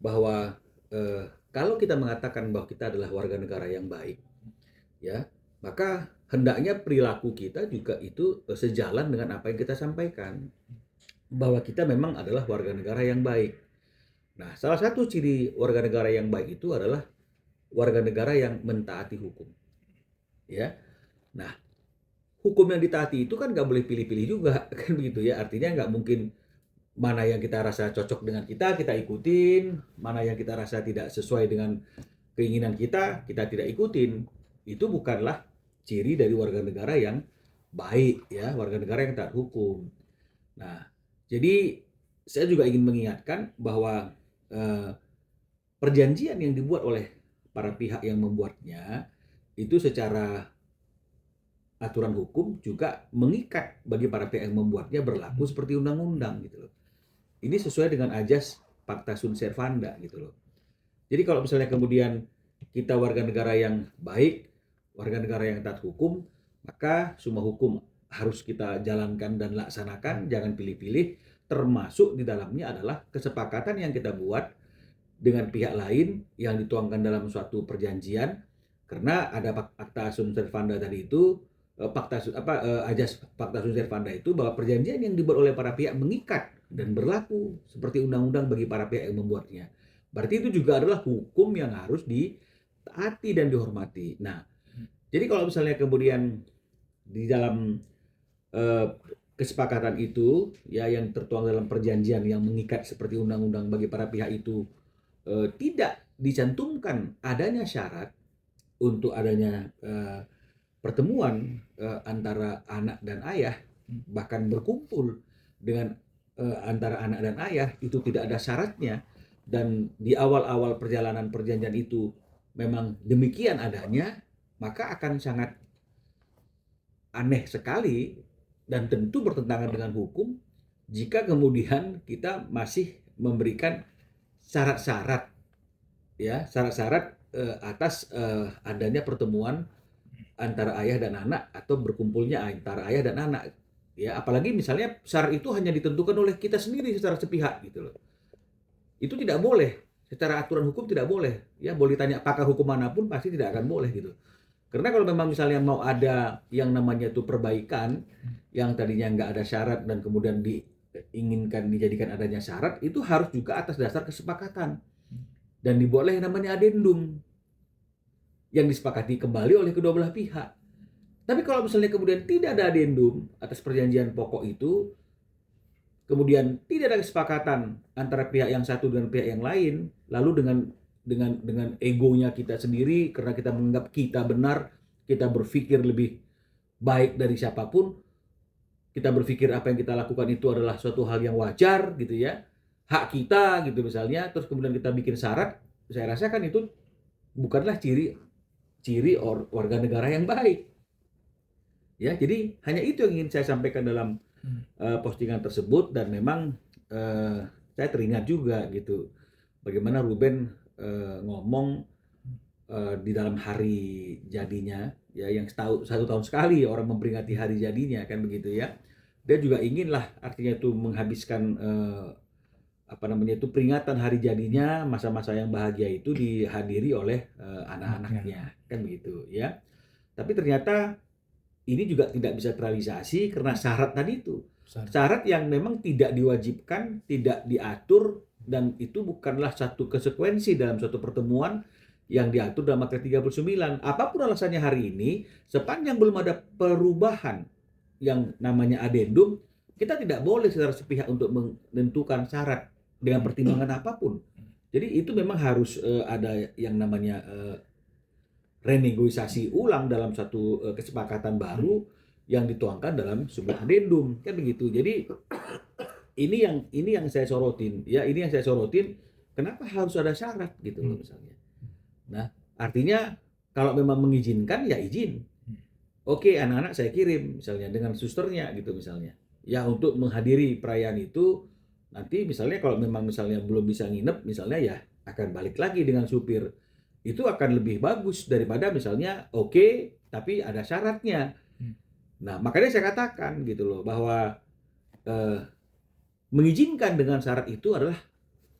bahwa kalau kita mengatakan bahwa kita adalah warga negara yang baik, ya, maka hendaknya perilaku kita juga itu sejalan dengan apa yang kita sampaikan, bahwa kita memang adalah warga negara yang baik. Nah, salah satu ciri warga negara yang baik itu adalah warga negara yang mentaati hukum, ya. Nah, hukum yang ditaati itu kan nggak boleh pilih-pilih juga, kan begitu ya. Artinya nggak mungkin mana yang kita rasa cocok dengan kita ikutin, mana yang kita rasa tidak sesuai dengan keinginan kita tidak ikutin. Itu bukanlah ciri dari warga negara yang baik, ya, warga negara yang taat hukum. Nah, jadi saya juga ingin mengingatkan bahwa eh, perjanjian yang dibuat oleh para pihak yang membuatnya itu secara aturan hukum juga mengikat bagi para pihak yang membuatnya berlaku seperti undang-undang gitu loh. Ini sesuai dengan ajas Pacta Sunt Servanda gitu loh. Jadi kalau misalnya kemudian kita warga negara yang baik, warga negara yang taat hukum, maka semua hukum harus kita jalankan dan laksanakan, jangan pilih-pilih, termasuk di dalamnya adalah kesepakatan yang kita buat dengan pihak lain yang dituangkan dalam suatu perjanjian, karena ada Pacta Sunt Servanda tadi itu, ajas Pacta Sunt Servanda itu bahwa perjanjian yang dibuat oleh para pihak mengikat dan berlaku seperti undang-undang bagi para pihak yang membuatnya. Berarti itu juga adalah hukum yang harus ditaati dan dihormati. Nah, jadi kalau misalnya kemudian di dalam eh, kesepakatan itu ya yang tertuang dalam perjanjian yang mengikat seperti undang-undang bagi para pihak itu tidak dicantumkan adanya syarat untuk adanya pertemuan antara anak dan ayah, bahkan berkumpul dengan antara anak dan ayah itu tidak ada syaratnya, dan di awal-awal perjalanan perjanjian itu memang demikian adanya, maka akan sangat aneh sekali dan tentu bertentangan dengan hukum jika kemudian kita masih memberikan syarat-syarat, ya, syarat-syarat atas adanya pertemuan antara ayah dan anak atau berkumpulnya antara ayah dan anak, ya, apalagi misalnya syarat itu hanya ditentukan oleh kita sendiri secara sepihak gitu loh. Itu tidak boleh, secara aturan hukum tidak boleh, ya, boleh ditanya pakar hukum manapun pasti tidak akan boleh gitu. Karena kalau memang misalnya mau ada yang namanya itu perbaikan yang tadinya nggak ada syarat dan kemudian diinginkan dijadikan adanya syarat, itu harus juga atas dasar kesepakatan dan dibuatlah yang namanya adendum yang disepakati kembali oleh kedua belah pihak. Tapi kalau misalnya kemudian tidak ada adendum atas perjanjian pokok itu, kemudian tidak ada kesepakatan antara pihak yang satu dengan pihak yang lain, lalu dengan egonya kita sendiri karena kita menganggap kita benar, kita berpikir lebih baik dari siapapun, kita berpikir apa yang kita lakukan itu adalah suatu hal yang wajar gitu ya, hak kita gitu misalnya, terus kemudian kita bikin syarat, saya rasa kan itu bukanlah ciri ciri warga negara yang baik. Ya, jadi hanya itu yang ingin saya sampaikan dalam postingan tersebut, dan memang saya teringat juga gitu bagaimana Ruben ngomong di dalam hari jadinya, ya, yang satu tahun sekali orang memperingati hari jadinya kan begitu ya. Dia juga inginlah artinya itu menghabiskan apa namanya itu peringatan hari jadinya, masa-masa yang bahagia itu dihadiri oleh anak-anaknya kan begitu ya. Tapi ternyata ini juga tidak bisa terrealisasi karena syarat tadi itu. Syarat yang memang tidak diwajibkan, tidak diatur, dan itu bukanlah satu konsekuensi dalam suatu pertemuan yang diatur dalam Matra 39. Apapun alasannya hari ini, sepanjang belum ada perubahan yang namanya adendum, kita tidak boleh secara sepihak untuk menentukan syarat dengan pertimbangan apapun. Jadi itu memang harus ada yang namanya renegosiasi ulang dalam satu kesepakatan baru yang dituangkan dalam sebuah adendum kan begitu. Jadi ini yang saya sorotin, ya, ini yang saya sorotin, kenapa harus ada syarat gitu loh misalnya. Nah, artinya kalau memang mengizinkan ya izin. Oke, anak-anak saya kirim misalnya dengan susternya gitu misalnya, ya, untuk menghadiri perayaan itu. Nanti misalnya kalau memang misalnya belum bisa nginep misalnya, ya akan balik lagi dengan supir. Itu akan lebih bagus daripada misalnya oke tapi ada syaratnya. Nah, makanya saya katakan gitu loh bahwa mengizinkan dengan syarat itu adalah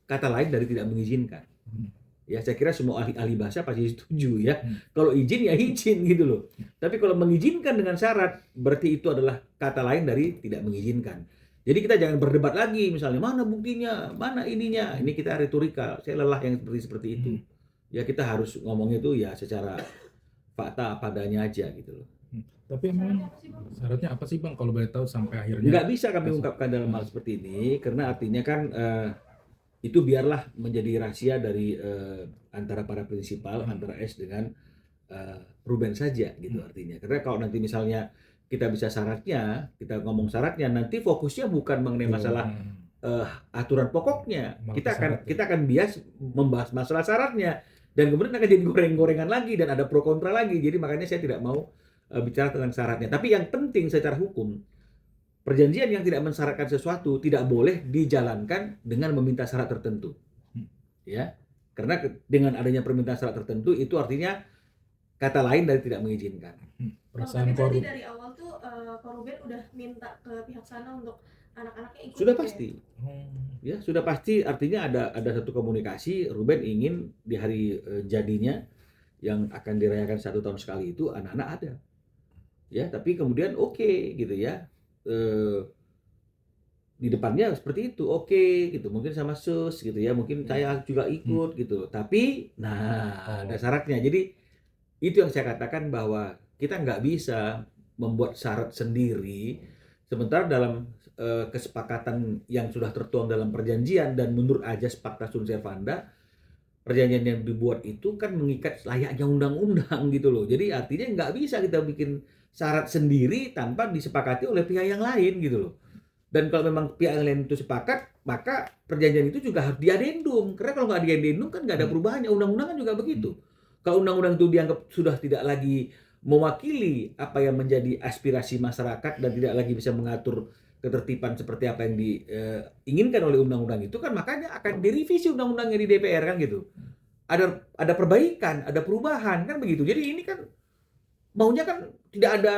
kata lain dari tidak mengizinkan. Ya, saya kira semua ahli bahasa pasti setuju ya. Hmm. Kalau izin ya izin gitu loh. Tapi kalau mengizinkan dengan syarat, berarti itu adalah kata lain dari tidak mengizinkan. Jadi kita jangan berdebat lagi, misalnya mana buktinya, mana ininya. Ini kita retorika. Saya lelah yang seperti itu. Ya kita harus ngomong itu ya secara fakta apa adanya aja gitu loh. Tapi emang syaratnya apa sih Bang kalau boleh tahu sampai akhirnya? Nggak bisa kami ungkapkan dalam hal seperti ini karena artinya kan itu biarlah menjadi rahasia dari antara para prinsipal, antara S dengan Ruben saja gitu artinya. Karena kalau nanti misalnya kita bisa syaratnya, kita ngomong syaratnya, nanti fokusnya bukan mengenai masalah aturan pokoknya. Kita akan bias membahas masalah syaratnya dan kemudian akan jadi goreng-gorengan lagi dan ada pro kontra lagi. Jadi makanya saya tidak mau bicara tentang syaratnya. Tapi yang penting secara hukum, perjanjian yang tidak mensyaratkan sesuatu tidak boleh dijalankan dengan meminta syarat tertentu. Ya. Karena dengan adanya permintaan syarat tertentu itu artinya kata lain dari tidak mengizinkan. Perasaan tapi dari awal tuh Ruben udah minta ke pihak sana untuk anak-anaknya ikut. Sudah pasti. Ya, sudah pasti artinya ada satu komunikasi. Ruben ingin di hari jadinya yang akan dirayakan 1 tahun sekali itu anak-anak ada. Ya, tapi kemudian oke gitu ya. Di depannya seperti itu, oke gitu, mungkin sama sus gitu ya, mungkin saya juga ikut gitu, tapi ada syaratnya. Jadi itu yang saya katakan bahwa kita nggak bisa membuat syarat sendiri, sementara dalam kesepakatan yang sudah tertuang dalam perjanjian dan menurut ajas Pacta Sunt Servanda, perjanjian yang dibuat itu kan mengikat layaknya undang-undang gitu loh. Jadi artinya nggak bisa kita bikin syarat sendiri tanpa disepakati oleh pihak yang lain gitu loh. Dan kalau memang pihak yang lain itu sepakat, maka perjanjian itu juga harus diadendum. Karena kalau nggak diadendum kan nggak ada perubahannya. Undang-undang kan juga begitu. Kalau undang-undang itu dianggap sudah tidak lagi mewakili apa yang menjadi aspirasi masyarakat dan tidak lagi bisa mengatur ketertiban seperti apa yang diinginkan oleh undang-undang itu kan, makanya akan direvisi undang-undangnya di DPR kan gitu. Ada perbaikan, ada perubahan kan begitu. Jadi ini kan maunya kan tidak ada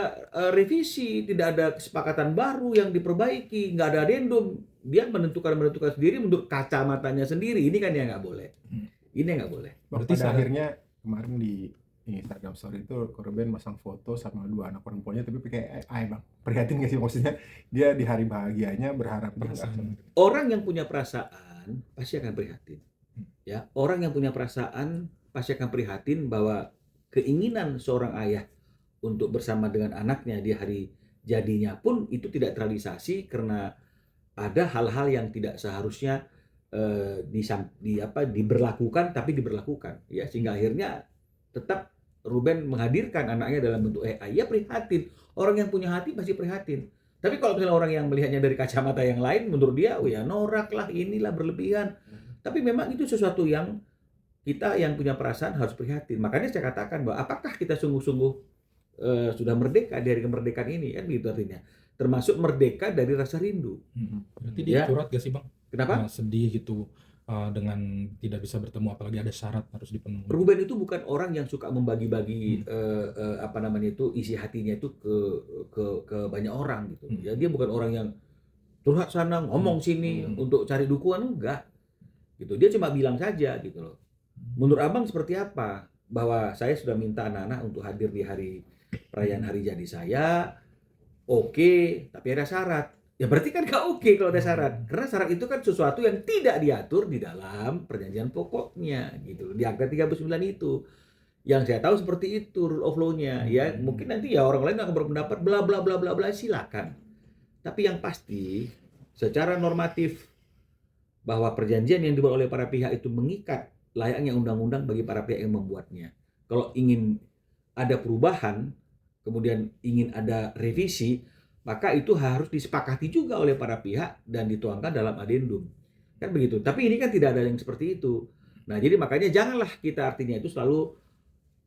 revisi, tidak ada kesepakatan baru yang diperbaiki, nggak ada adendum. Dia menentukan sendiri menurut kacamatanya sendiri. Ini kan yang nggak boleh. Ini yang nggak boleh. Berarti akhirnya kemarin di Instagram story itu Ruben masang foto sama 2 anak perempuannya tapi pakai AI Bang. Prihatin nggak sih maksudnya? Dia di hari bahagianya berharap orang yang punya perasaan pasti akan prihatin. Ya, orang yang punya perasaan pasti akan prihatin bahwa keinginan seorang ayah untuk bersama dengan anaknya di hari jadinya pun itu tidak terrealisasi karena ada hal-hal yang tidak seharusnya diberlakukan tapi diberlakukan ya, sehingga akhirnya tetap Ruben menghadirkan anaknya dalam bentuk AI. Ya prihatin, orang yang punya hati pasti prihatin. Tapi kalau misalnya orang yang melihatnya dari kacamata yang lain, menurut dia oh ya norak lah, inilah berlebihan. Tapi memang itu sesuatu yang kita yang punya perasaan harus prihatin. Makanya saya katakan bahwa apakah kita sungguh-sungguh sudah merdeka dari kemerdekaan ini kan gitu artinya, termasuk merdeka dari rasa rindu. Berarti dia curhat gak sih Bang? Kenapa? Sedih gitu dengan tidak bisa bertemu apalagi ada syarat harus dipenuhi. Ruben itu bukan orang yang suka membagi-bagi isi hatinya itu ke banyak orang gitu. Ya dia bukan orang yang curhat sana ngomong sini untuk cari dukungan, enggak. Gitu. Dia cuma bilang saja gitu loh. Menurut Abang seperti apa? Bahwa saya sudah minta anak-anak untuk hadir di hari perayaan hari jadi saya, oke, tapi ada syarat. Ya berarti kan gak oke kalau ada syarat. Karena syarat itu kan sesuatu yang tidak diatur di dalam perjanjian pokoknya gitu. Di Akta 39 itu. Yang saya tahu seperti itu rule of law-nya. Ya mungkin nanti ya orang lain akan berpendapat bla bla bla bla bla, silakan. Tapi yang pasti secara normatif bahwa perjanjian yang dibuat oleh para pihak itu mengikat layaknya undang-undang bagi para pihak yang membuatnya. Kalau ingin ada perubahan, kemudian ingin ada revisi, maka itu harus disepakati juga oleh para pihak dan dituangkan dalam adendum. Kan begitu. Tapi ini kan tidak ada yang seperti itu. Nah, jadi makanya janganlah kita artinya itu selalu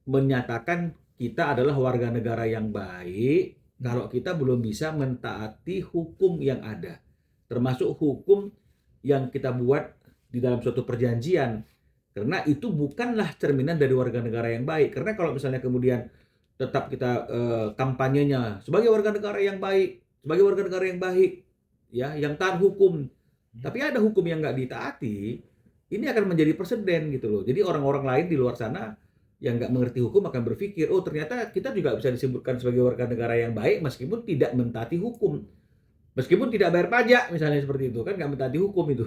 menyatakan kita adalah warga negara yang baik kalau kita belum bisa mentaati hukum yang ada. Termasuk hukum yang kita buat di dalam suatu perjanjian. Karena itu bukanlah cerminan dari warga negara yang baik. Karena kalau misalnya kemudian tetap kita kampanyenya sebagai warga negara yang baik, ya, yang taat hukum. Tapi ada hukum yang nggak ditaati, ini akan menjadi presiden gitu loh. Jadi orang-orang lain di luar sana yang nggak mengerti hukum akan berpikir, oh ternyata kita juga bisa disebutkan sebagai warga negara yang baik meskipun tidak mentaati hukum. Meskipun tidak bayar pajak misalnya seperti itu, kan nggak mentaati hukum itu.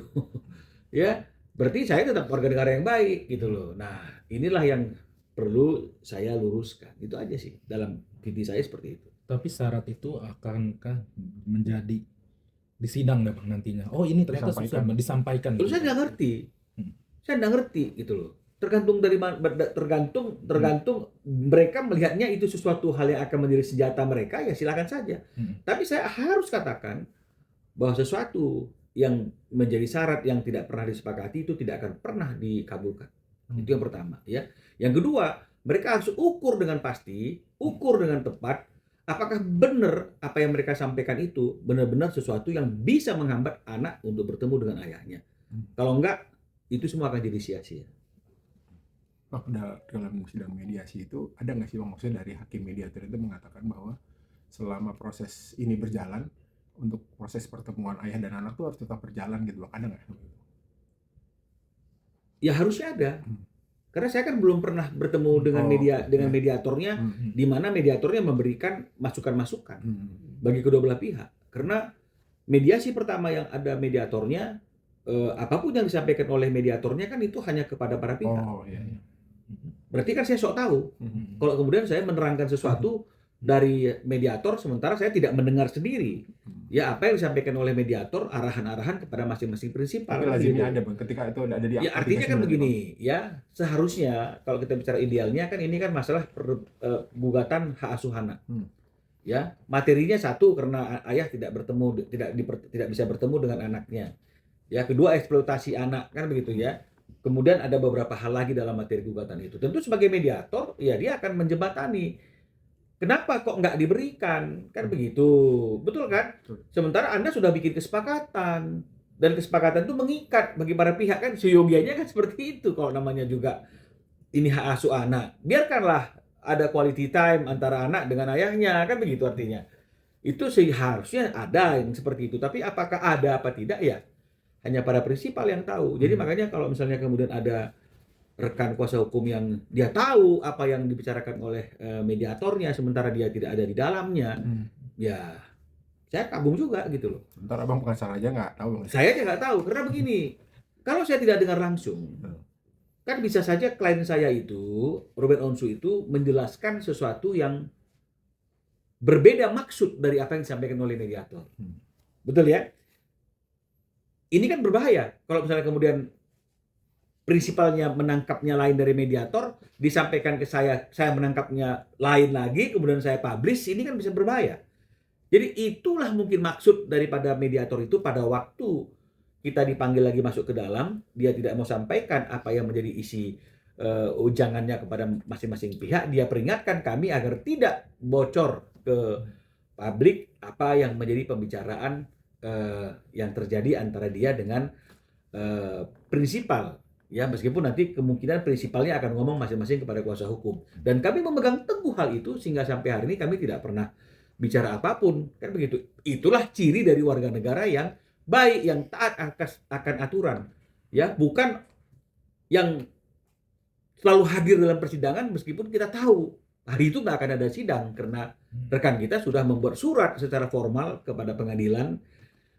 Ya, berarti saya tetap warga negara yang baik gitu loh. Nah, inilah yang perlu saya luruskan. Itu aja sih dalam visi saya seperti itu. Tapi syarat itu akankah menjadi di sidang nggak Bang nantinya? Oh ini ternyata susah disampaikan. Terus saya nggak ngerti. Saya nggak ngerti gitu loh. Tergantung dari tergantung mereka melihatnya itu sesuatu hal yang akan menjadi senjata mereka, ya silakan saja. Tapi saya harus katakan bahwa sesuatu yang menjadi syarat yang tidak pernah disepakati itu tidak akan pernah dikabulkan. Itu yang pertama ya. Yang kedua, mereka harus ukur dengan pasti, ukur dengan tepat apakah benar apa yang mereka sampaikan itu benar-benar sesuatu yang bisa menghambat anak untuk bertemu dengan ayahnya. Kalau enggak, itu semua akan jadi sia-sia. Dalam sidang mediasi itu ada nggak sih Bang, maksudnya dari hakim mediator itu mengatakan bahwa selama proses ini berjalan, untuk proses pertemuan ayah dan anak tuh harus tetap berjalan gitu Bang, ada nggak? Ya harusnya ada. Karena saya kan belum pernah bertemu dengan mediatornya, di mana mediatornya memberikan masukan-masukan bagi kedua belah pihak. Karena mediasi pertama yang ada mediatornya, apapun yang disampaikan oleh mediatornya kan itu hanya kepada para pihak. Berarti kan saya sok tahu. Kalau kemudian saya menerangkan sesuatu dari mediator, sementara saya tidak mendengar sendiri. Ya apa yang disampaikan oleh mediator, arahan-arahan kepada masing-masing prinsipal. Tapi lazimnya ada Bang, ketika itu ada di ya artinya kan begini, ya seharusnya kalau kita bicara idealnya kan ini kan masalah gugatan hak asuh anak. Ya materinya satu karena ayah tidak bisa bertemu dengan anaknya. Ya kedua eksploitasi anak kan begitu ya. Kemudian ada beberapa hal lagi dalam materi gugatan itu. Tentu sebagai mediator, ya dia akan menjembatani. Kenapa kok nggak diberikan? Kan begitu. Betul kan? Sementara Anda sudah bikin kesepakatan. Dan kesepakatan itu mengikat bagi para pihak kan. Seyogianya kan seperti itu kalau namanya juga ini hak asuh anak. Biarkanlah ada quality time antara anak dengan ayahnya. Kan begitu artinya. Itu seharusnya ada yang seperti itu. Tapi apakah ada apa tidak ya? Hanya para prinsipal yang tahu. Jadi makanya kalau misalnya kemudian ada rekan kuasa hukum yang dia tahu apa yang dibicarakan oleh mediatornya sementara dia tidak ada di dalamnya, ya saya kagum juga gitu loh. Sementara Abang pengacara aja nggak tahu. Saya aja nggak tahu karena begini, kalau saya tidak dengar langsung, kan bisa saja klien saya itu, Ruben Onsu itu menjelaskan sesuatu yang berbeda maksud dari apa yang disampaikan oleh mediator. Betul ya? Ini kan berbahaya kalau misalnya kemudian prinsipalnya menangkapnya lain dari mediator, disampaikan ke saya menangkapnya lain lagi, kemudian saya publish, ini kan bisa berbahaya. Jadi itulah mungkin maksud daripada mediator itu pada waktu kita dipanggil lagi masuk ke dalam, dia tidak mau sampaikan apa yang menjadi isi ujangannya kepada masing-masing pihak, dia peringatkan kami agar tidak bocor ke publik apa yang menjadi pembicaraan yang terjadi antara dia dengan prinsipal. Ya, meskipun nanti kemungkinan prinsipalnya akan ngomong masing-masing kepada kuasa hukum. Dan kami memegang teguh hal itu sehingga sampai hari ini kami tidak pernah bicara apapun. Kan begitu. Itulah ciri dari warga negara yang baik, yang taat akan aturan. Ya, bukan yang selalu hadir dalam persidangan meskipun kita tahu hari itu nggak akan ada sidang karena rekan kita sudah membuat surat secara formal kepada pengadilan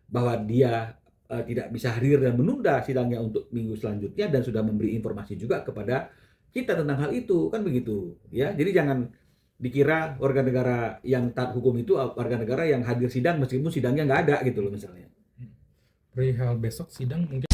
bahwa dia tidak bisa hadir dan menunda sidangnya untuk minggu selanjutnya dan sudah memberi informasi juga kepada kita tentang hal itu kan begitu ya. Jadi jangan dikira warga negara yang taat hukum itu warga negara yang hadir sidang meskipun sidangnya nggak ada gitu loh misalnya. Perihal besok sidang mungkin